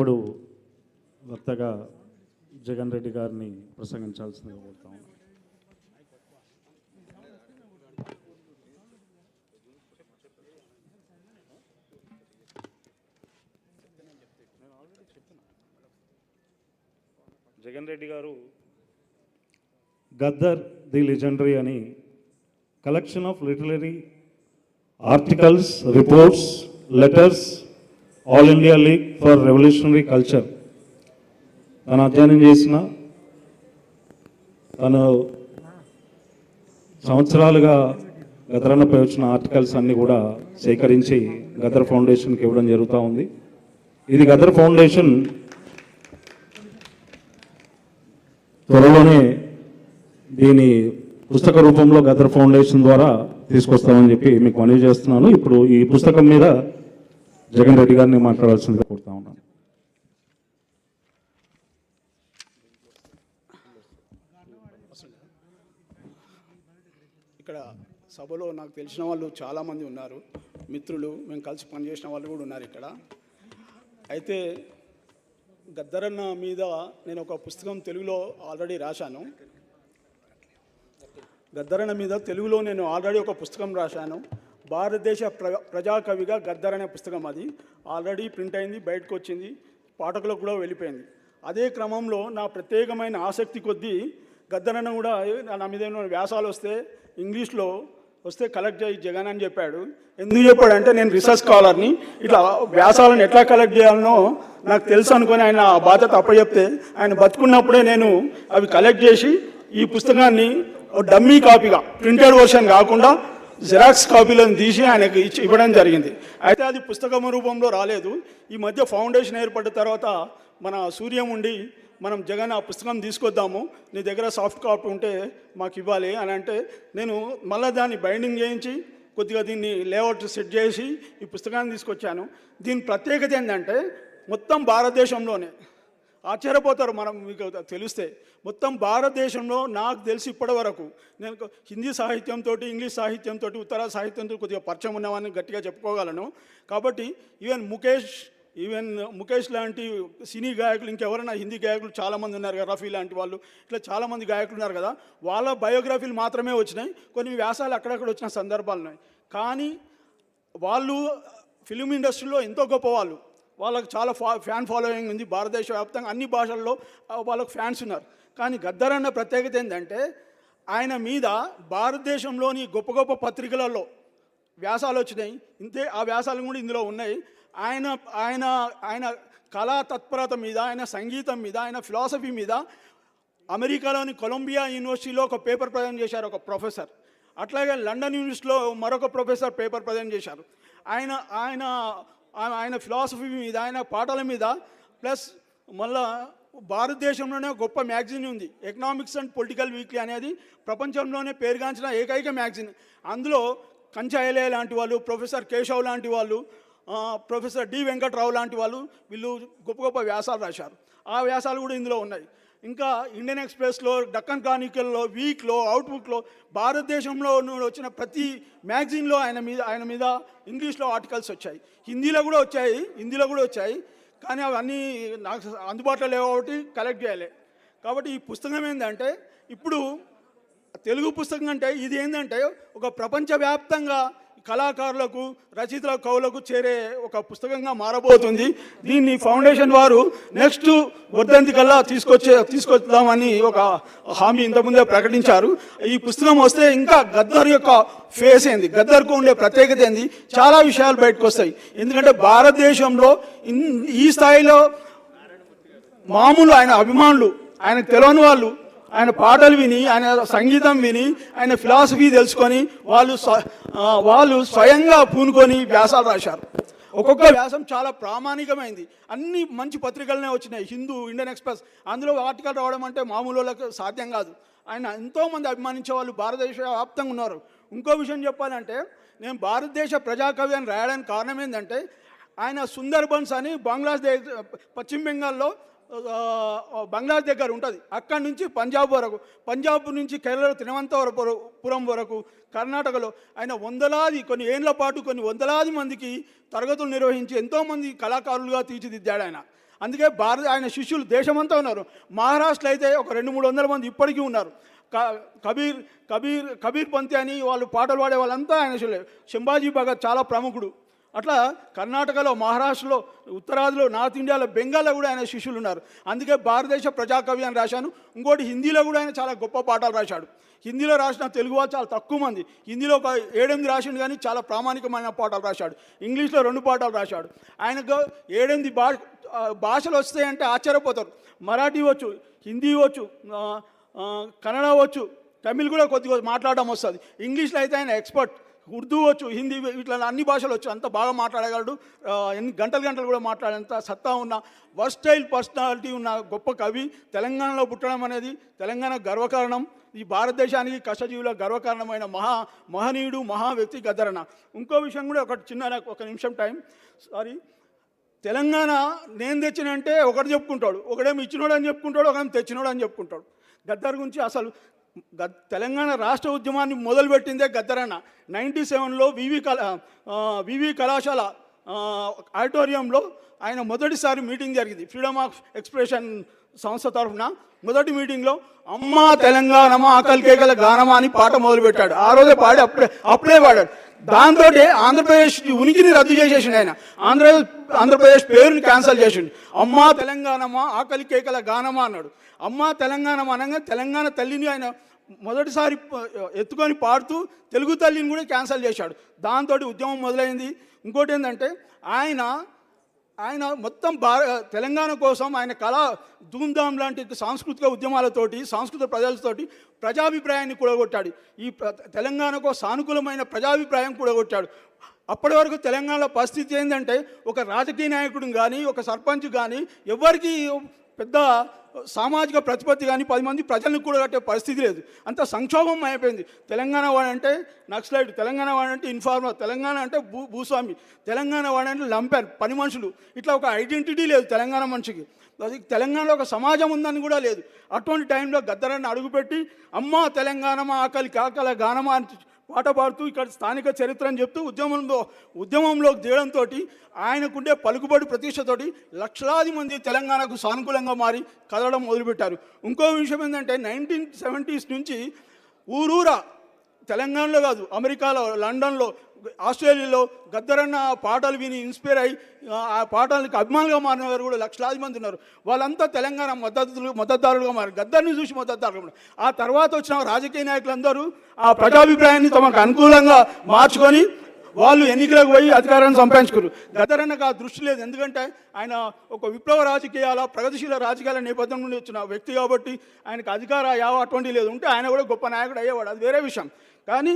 ఇప్పుడు వక్తగా జగన్ రెడ్డి గారిని ప్రసంగించాల్సిందిగా కోరుతాము. జగన్ రెడ్డి గారు గద్దర్ ది లెజెండరీ అని collection of literary articles, reports, letters, all India league for revolutionary culture తను అధ్యయనం చేసిన, తను సంవత్సరాలుగా గదరన్నపై వచ్చిన ఆర్టికల్స్ అన్నీ కూడా సేకరించి గదర్ ఫౌండేషన్కి ఇవ్వడం జరుగుతూ ఉంది. ఇది గదర్ ఫౌండేషన్ త్వరలోనే దీని పుస్తక రూపంలో గదర్ ఫౌండేషన్ ద్వారా తీసుకొస్తామని చెప్పి మీకు మనవి చేస్తున్నాను. ఇప్పుడు ఈ పుస్తకం మీద జగన్ రెడ్డి గారిని మాట్లాడాల్సిందిగా కోరుతా ఉన్నాను. ఇక్కడ సభలో నాకు తెలిసిన వాళ్ళు చాలామంది ఉన్నారు, మిత్రులు, మేము కలిసి పనిచేసిన వాళ్ళు కూడా ఉన్నారు ఇక్కడ. అయితే గద్దరన్న మీద నేను ఒక పుస్తకం తెలుగులో ఆల్రెడీ రాశాను. గద్దరన్న మీద తెలుగులో నేను ఆల్రెడీ ఒక పుస్తకం రాశాను. భారతదేశ ప్రజాకవిగా గద్దర్ అనే పుస్తకం, అది ఆల్రెడీ ప్రింట్ అయింది, బయటకు వచ్చింది, పాఠకులకు కూడా వెళ్ళిపోయింది. అదే క్రమంలో నా ప్రత్యేకమైన ఆసక్తి కొద్దీ గద్దరన్న కూడా నా మీద ఏమైనా వ్యాసాలు వస్తే ఇంగ్లీష్లో వస్తే కలెక్ట్ చేయి జగన్ అని చెప్పాడు. ఎందుకు చెప్పాడంటే నేను రీసెర్చ్ స్కాలర్ని, ఇట్లా వ్యాసాలను ఎట్లా కలెక్ట్ చేయాలనో నాకు తెలుసు అనుకొని ఆయన ఆ బాధ్యత అప్పచెప్తే ఆయన బతుకున్నప్పుడే నేను అవి కలెక్ట్ చేసి ఈ పుస్తకాన్ని డమ్మీ కాపీగా, ప్రింటెడ్ వర్షన్ కాకుండా జిరాక్స్ కాపీలను తీసి ఆయనకి ఇవ్వడం జరిగింది. అయితే అది పుస్తకం రూపంలో రాలేదు. ఈ మధ్య ఫౌండేషన్ ఏర్పడిన తర్వాత మన సూర్యం ఉండి మనం జగన్ ఆ పుస్తకం తీసుకొద్దాము, నీ దగ్గర సాఫ్ట్ కాపీ ఉంటే మాకు ఇవ్వాలి అని అంటే నేను మళ్ళీ దాన్ని బైండింగ్ చేయించి కొద్దిగా దీన్ని లేఅవుట్ సెట్ చేసి ఈ పుస్తకాన్ని తీసుకొచ్చాను. దీని ప్రత్యేకత ఏంటంటే మొత్తం భారతదేశంలోనే ఆశ్చర్యపోతారు మనం మీకు తెలిస్తే, మొత్తం భారతదేశంలో నాకు తెలిసి ఇప్పటి వరకు నేను హిందీ సాహిత్యంతో, ఇంగ్లీష్ సాహిత్యంతో, ఉత్తర సాహిత్యంతో కొద్దిగా పరిచయం ఉన్నవాడిని గట్టిగా చెప్పుకోగలను. కాబట్టి ఈవెన్ ముఖేష్ లాంటి సినీ గాయకులు, ఇంకెవరైనా హిందీ గాయకులు చాలామంది ఉన్నారు కదా, రఫీ లాంటి వాళ్ళు, ఇట్లా చాలామంది గాయకులు ఉన్నారు కదా, వాళ్ళ బయోగ్రఫీలు మాత్రమే వచ్చినాయి, కొన్ని వ్యాసాలు అక్కడక్కడ వచ్చిన సందర్భాలు ఉన్నాయి. కానీ వాళ్ళు ఫిలిం ఇండస్ట్రీలో ఎంతో గొప్పవాళ్ళు, వాళ్ళకు చాలా ఫ్యాన్ ఫాలోయింగ్ ఉంది, భారతదేశ వ్యాప్తంగా అన్ని భాషల్లో వాళ్ళకు ఫ్యాన్స్ ఉన్నారు. కానీ గద్దర్ అన్న ప్రత్యేకత ఏంటంటే ఆయన మీద భారతదేశంలోని గొప్ప గొప్ప పత్రికలలో వ్యాసాలు వచ్చినాయి, ఇంతే ఆ వ్యాసాలు కూడా ఇందులో ఉన్నాయి. ఆయన ఆయన ఆయన కళా తత్పరత మీద, ఆయన సంగీతం మీద, ఆయన ఫిలాసఫీ మీద అమెరికాలోని కొలంబియా యూనివర్సిటీలో ఒక పేపర్ ప్రజెంట్ చేశారు ఒక ప్రొఫెసర్. అట్లాగే లండన్ యూనివర్సిటీలో మరొక ప్రొఫెసర్ పేపర్ ప్రజెంట్ చేశారు. ఆయన ఆయన ఆయన ఫిలాసఫీ మీద, ఆయన పాటల మీద, ప్లస్ మళ్ళా భారతదేశంలోనే గొప్ప మ్యాగజైన్ ఉంది, ఎకనామిక్స్ అండ్ పొలిటికల్ వీక్లీ అనేది ప్రపంచంలోనే పేరుగాంచిన ఏకైక మ్యాగజైన్. అందులో కంచాయలే లాంటి వాళ్ళు, ప్రొఫెసర్ కేశవ్ లాంటి వాళ్ళు, ప్రొఫెసర్ డి వెంకట్రావు లాంటి వాళ్ళు, వీళ్ళు గొప్ప గొప్ప వ్యాసాలు రాశారు. ఆ వ్యాసాలు కూడా ఇందులో ఉన్నాయి. ఇంకా ఇండియన్ ఎక్స్ప్రెస్లో, డక్కన్ క్రానికల్లో, వీక్లో, అవుట్బుక్లో, భారతదేశంలో వచ్చిన ప్రతి మ్యాగజైన్లో ఆయన మీద ఇంగ్లీష్లో ఆర్టికల్స్ వచ్చాయి, హిందీలో కూడా వచ్చాయి. కానీ అవన్నీ నాకు అందుబాటులో లేవు కాబట్టి కలెక్ట్ చేయాలి. కాబట్టి ఈ పుస్తకం ఏంటంటే ఇప్పుడు తెలుగు పుస్తకం అంటే ఇది ఏంటంటే ఒక ప్రపంచవ్యాప్తంగా కళాకారులకు, రచయితలకు, కవులకు చేరే ఒక పుస్తకంగా మారబోతుంది. దీన్ని ఫౌండేషన్ వారు నెక్స్ట్ వర్ధంతి కల్లా తీసుకొద్దామని ఒక హామీ ఇంతకుముందే ప్రకటించారు. ఈ పుస్తకం వస్తే ఇంకా గద్దర్ యొక్క ఫేస్ ఏంది, గద్దర్కు ఉండే ప్రత్యేకత ఏంది, చాలా విషయాలు బయటకు వస్తాయి. ఎందుకంటే భారతదేశంలో ఈ స్థాయిలో మామూలు ఆయన అభిమానులు, ఆయనకు తెలియని వాళ్ళు ఆయన పాటలు విని, ఆయన సంగీతం విని, ఆయన ఫిలాసఫీ తెలుసుకొని వాళ్ళు స్వయంగా పూనుకొని వ్యాసాలు రాశారు. ఒక్కొక్క వ్యాసం చాలా ప్రామాణికమైంది, అన్ని మంచి పత్రికలనే వచ్చినాయి, హిందూ, ఇండియన్ ఎక్స్ప్రెస్. అందులో ఆర్టికల్ రావడం అంటే మామూలు వాళ్ళకి సాధ్యం కాదు. ఆయన ఎంతోమంది అభిమానించే వాళ్ళు భారతదేశ వ్యాప్తంగా ఉన్నారు. ఇంకో విషయం చెప్పాలంటే నేను భారతదేశ ప్రజాకవి అని రాయడానికి కారణం ఏంటంటే ఆయన సుందర్బన్స్ అని బంగ్లాదేశ్, పశ్చిమ బెంగాల్లో బంగ్లాదేశ్ దగ్గర ఉంటుంది, అక్కడి నుంచి పంజాబ్ వరకు, పంజాబ్ నుంచి కేరళ తిరువనంతపురం వరకు, కర్ణాటకలో ఆయన కొన్ని ఏళ్ల పాటు కొన్ని వందలాది మందికి తరగతులు నిర్వహించి ఎంతోమంది కళాకారులుగా తీర్చిదిద్దాడు ఆయన. అందుకే ఆయన శిష్యులు దేశమంతా ఉన్నారు. మహారాష్ట్రలో అయితే ఒక 200-300 మంది ఇప్పటికీ ఉన్నారు. కబీర్ పంతి అని వాళ్ళు పాటలు పాడే వాళ్ళంతా ఆయన శిష్యులే. శంభాజీ భగత్ చాలా ప్రముఖుడు. అట్లా కర్ణాటకలో, మహారాష్ట్రలో, ఉత్తరాదిలో, నార్త్ ఇండియాలో, బెంగాల్లో కూడా ఆయన శిష్యులు ఉన్నారు. అందుకే భారతదేశ ప్రజాకవి అని రాశాను. ఇంకోటి హిందీలో కూడా ఆయన చాలా గొప్ప పాఠాలు రాశాడు. హిందీలో రాసిన తెలుగు వాళ్ళు చాలా తక్కువ మంది. హిందీలో ఒక 7-8 రాసిండు, కానీ చాలా ప్రామాణికమైన పాఠాలు రాశాడు. ఇంగ్లీష్లో 2 పాఠాలు రాశాడు. ఆయనకు 7-8 భాషలు వస్తాయంటే ఆశ్చర్యపోతారు. మరాఠీ వచ్చు, హిందీ వచ్చు, కన్నడ వచ్చు, తమిళ్ కూడా కొద్దిగా మాట్లాడడం వస్తుంది. ఇంగ్లీష్లో అయితే ఆయన ఎక్స్పర్ట్. ఉర్దూ వచ్చు, హిందీ, ఇట్లా అన్ని భాషలు వచ్చు. అంత బాగా మాట్లాడగలడు. ఎన్ని గంటలు కూడా మాట్లాడేంత సత్తా ఉన్న వర్స్టైల్ పర్సనాలిటీ ఉన్న గొప్ప కవి. తెలంగాణలో పుట్టడం అనేది తెలంగాణ గర్వకారణం. ఈ భారతదేశానికి కష్టజీవుల గర్వకారణమైన మహనీయుడు, మహా వ్యక్తి గద్దరన్న. ఇంకో విషయం కూడా ఒక నిమిషం టైం, సారీ. తెలంగాణ నేను తెచ్చినంటే ఒకటి చెప్పుకుంటాడు, ఒకడేమో ఇచ్చినోడు అని చెప్పుకుంటాడు, ఒకడేమో తెచ్చినోడు అని చెప్పుకుంటాడు. గద్దర్ గురించి అసలు తెలంగాణ రాష్ట్ర ఉద్యమాన్ని మొదలుపెట్టిందే గద్దరన్న. 97లో వివి కళాశాల ఆడిటోరియంలో ఆయన మొదటిసారి మీటింగ్ జరిగింది. ఫ్రీడమ్ ఆఫ్ ఎక్స్ప్రెషన్ సంస్థ తరఫున మొదటి మీటింగ్లో అమ్మా తెలంగాణమా ఆకలి కేకల గానమా అని పాట మొదలుపెట్టాడు. ఆ రోజే పాడి అప్పుడే పాడాడు. దాంతో ఆంధ్రప్రదేశ్ ఉనికిని రద్దు చేసేసిండు ఆయన. ఆంధ్రప్రదేశ్ పేరుని క్యాన్సిల్ చేసిండు. అమ్మా తెలంగాణమా ఆకలి కేకల గానమా అన్నాడు. అమ్మా తెలంగాణమా అనగా తెలంగాణ తల్లిని ఆయన మొదటిసారి ఎత్తుకొని పాడుతూ తెలుగు తల్లిని కూడా క్యాన్సిల్ చేశాడు. దాంతో ఉద్యమం మొదలైంది. ఇంకోటి ఏంటంటే ఆయన మొత్తం తెలంగాణ కోసం ఆయన కళా ధూమ్ధామ్ లాంటి సాంస్కృతిక ఉద్యమాలతోటి, సాంస్కృతిక ప్రజలతోటి ప్రజాభిప్రాయాన్ని కూడగొట్టాడు. ఈ తెలంగాణకు సానుకూలమైన ప్రజాభిప్రాయం కూడగొట్టాడు. అప్పటి వరకు తెలంగాణలో పరిస్థితి ఏంటంటే ఒక రాజకీయ నాయకుడు కానీ, ఒక సర్పంచ్ కానీ ఎవరికి పెద్ద సామాజిక ప్రతిపత్తి కానీ 10 మంది ప్రజలను కూడగట్టే పరిస్థితి లేదు. అంత సంక్షోభం అయిపోయింది. తెలంగాణ వాడంటే నక్సలైట్, తెలంగాణ వాడంటే ఇన్ఫార్మర్, తెలంగాణ అంటే భూస్వామి, తెలంగాణ వాడంటే లంపెన్, పని మనుషులు. ఇట్లా ఒక ఐడెంటిటీ లేదు తెలంగాణ మనిషికి. అది తెలంగాణలో ఒక సమాజం ఉందని కూడా లేదు. అటువంటి టైంలో గద్దరన్న అడుగుపెట్టి అమ్మా తెలంగాణమా ఆకలి కాకల గానమా అని పాట పాడుతూ ఇక్కడ స్థానిక చరిత్రను చెప్తూ ఉద్యమంలోకి దిగడంతో ఆయనకుండే పలుకుబడి ప్రతిష్టతోటి లక్షలాది మంది తెలంగాణకు సానుకూలంగా మారి కదలడం మొదలుపెట్టారు. ఇంకో విషయం ఏంటంటే 1970s నుంచి ఊరూరా తెలంగాణలో కాదు, అమెరికాలో, లండన్లో, ఆస్ట్రేలియాలో గద్దరన్న పాటలు విని ఇన్స్పైర్ అయ్యి ఆ పాటలకు అభిమానులుగా మారిన వారు కూడా లక్షలాది మంది ఉన్నారు. వాళ్ళంతా తెలంగాణ మద్దతుదారులుగా మారారు, గద్దర్ని చూసి మద్దతుదారులుగా. ఆ తర్వాత వచ్చిన రాజకీయ నాయకులందరూ ఆ ప్రజాభిప్రాయాన్ని తమకు అనుకూలంగా మార్చుకొని వాళ్ళు ఎన్నికలకు పోయి అధికారాన్ని సంపాదించుకున్నారు. గద్దరన్నకు ఆ దృష్టి లేదు. ఎందుకంటే ఆయన ఒక విప్లవ రాజకీయాల, ప్రగతిశీల రాజకీయాల నేపథ్యం నుండి వచ్చిన వ్యక్తి కాబట్టి ఆయనకు అధికార యావ అటువంటి లేదు. ఉంటే ఆయన కూడా గొప్ప నాయకుడు అయ్యేవాడు, అది వేరే విషయం. కానీ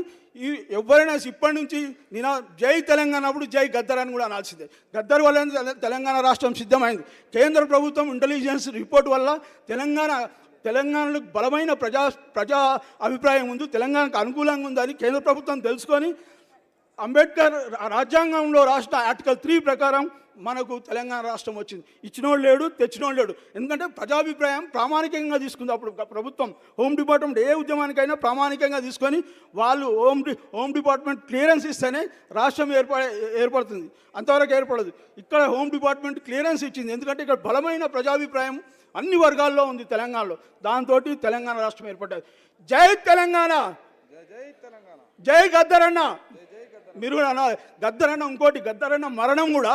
ఎవరైనా ఇప్పటి నుంచి నేను జై తెలంగాణ అప్పుడు జై గద్దర్ అని కూడా అనాల్సిందే. గద్దర్ వల్ల తెలంగాణ రాష్ట్రం సిద్ధమైంది. కేంద్ర ప్రభుత్వం ఇంటెలిజెన్స్ రిపోర్ట్ వల్ల తెలంగాణలో బలమైన ప్రజా అభిప్రాయం ఉంది, తెలంగాణకు అనుకూలంగా ఉందని కేంద్ర ప్రభుత్వం తెలుసుకొని అంబేద్కర్ రాజ్యాంగంలో రాసిన ఆర్టికల్ 3 ప్రకారం మనకు తెలంగాణ రాష్ట్రం వచ్చింది. ఇచ్చినోడు లేడు, తెచ్చినోడు లేడు. ఎందుకంటే ప్రజాభిప్రాయం ప్రామాణికంగా తీసుకుంది అప్పుడు ప్రభుత్వం. హోమ్ డిపార్ట్మెంట్ ఏ ఉద్యమానికైనా ప్రామాణికంగా తీసుకొని వాళ్ళు హోమ్ డిపార్ట్మెంట్ క్లియరెన్స్ ఇస్తేనే రాష్ట్రం ఏర్పడుతుంది, అంతవరకు ఏర్పడదు. ఇక్కడ హోమ్ డిపార్ట్మెంట్ క్లియరెన్స్ ఇచ్చింది. ఎందుకంటే ఇక్కడ బలమైన ప్రజాభిప్రాయం అన్ని వర్గాల్లో ఉంది తెలంగాణలో. దాంతో తెలంగాణ రాష్ట్రం ఏర్పడ్డది. జై తెలంగాణ, జై గద్దరన్న. మీరు కూడా అన్నారు గద్దరన్న. ఇంకోటి, గద్దరన్న మరణం కూడా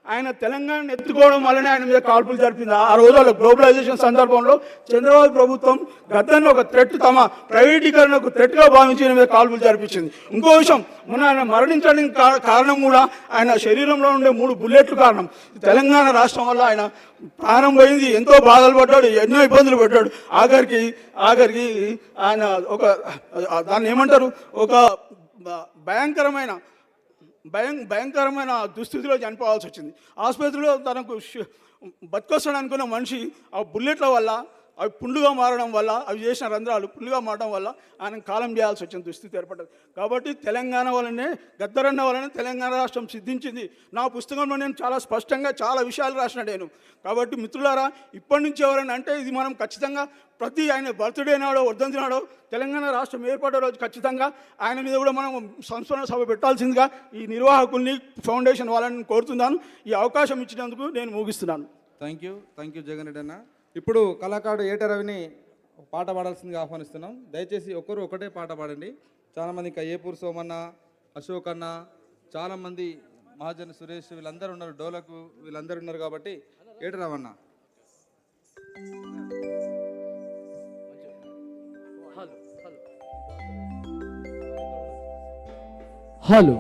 ఆయన తెలంగాణను ఎత్తుకోవడం వల్లనే ఆయన మీద కాల్పులు జరిపింది. ఆ రోజుల్లో గ్లోబలైజేషన్ సందర్భంలో చంద్రబాబు ప్రభుత్వం గద్దర్ని ఒక థ్రెట్, తమ ప్రైవేటీకరణకు థ్రెట్గా భావించి ఆయన మీద కాల్పులు జరిపించింది. ఇంకో విషయం, మొన్న ఆయన మరణించడానికి కారణం కూడా ఆయన శరీరంలో ఉండే 3 బుల్లెట్లు కారణం. తెలంగాణ రాష్ట్రం వల్ల ఆయన ప్రాణం పోయింది. ఎంతో బాధలు పడ్డాడు, ఎన్నో ఇబ్బందులు పడ్డాడు. ఆఖరికి ఆయన దాన్ని ఏమంటారు, ఒక భయంకరమైన దుస్థితిలో చనిపోవాల్సి వచ్చింది. ఆసుపత్రిలో తనకు బతికొస్తాడు అనుకున్న మనిషి ఆ బుల్లెట్ల వల్ల, అవి పుండుగా మారడం వల్ల, అవి చేసిన రంధ్రాలు పుండుగా మారడం వల్ల ఆయన కాలం చేయాల్సి వచ్చిన దుస్థితి ఏర్పడ్డది. కాబట్టి తెలంగాణ వల్లనే, గద్దరన్న వల్లనే తెలంగాణ రాష్ట్రం సిద్ధించింది. నా పుస్తకంలో నేను చాలా స్పష్టంగా చాలా విషయాలు రాసిన నేను. కాబట్టి మిత్రులారా, ఇప్పటి నుంచి ఎవరైనా అంటే ఇది మనం ఖచ్చితంగా ప్రతి ఆయన బర్త్డే నాడో, వర్ధంతి నాడో, తెలంగాణ రాష్ట్రం ఏర్పడే రోజు ఖచ్చితంగా ఆయన మీద కూడా మనం సంస్మరణ సభ పెట్టాల్సిందిగా ఈ నిర్వాహకుల్ని, ఫౌండేషన్ వాళ్ళని కోరుతున్నాను. ఈ అవకాశం ఇచ్చినందుకు నేను ముగిస్తున్నాను. థ్యాంక్ యూ జగన్ రెడ్డి అన్న. ఇప్పుడు కళాకారుడు ఏట రవిని ఒక పాట పాడాల్సిందిగా ఆహ్వానిస్తున్నాం. దయచేసి ఒక్కరు ఒకటే పాట పాడండి. చాలామంది ఇంకా ఏపూర్ సోమన్న, అశోక్ అన్న, చాలామంది మహాజన్ సురేష్ వీళ్ళందరూ ఉన్నారు, డోలకు వీళ్ళందరూ ఉన్నారు కాబట్టి ఏట రవన్న. హలో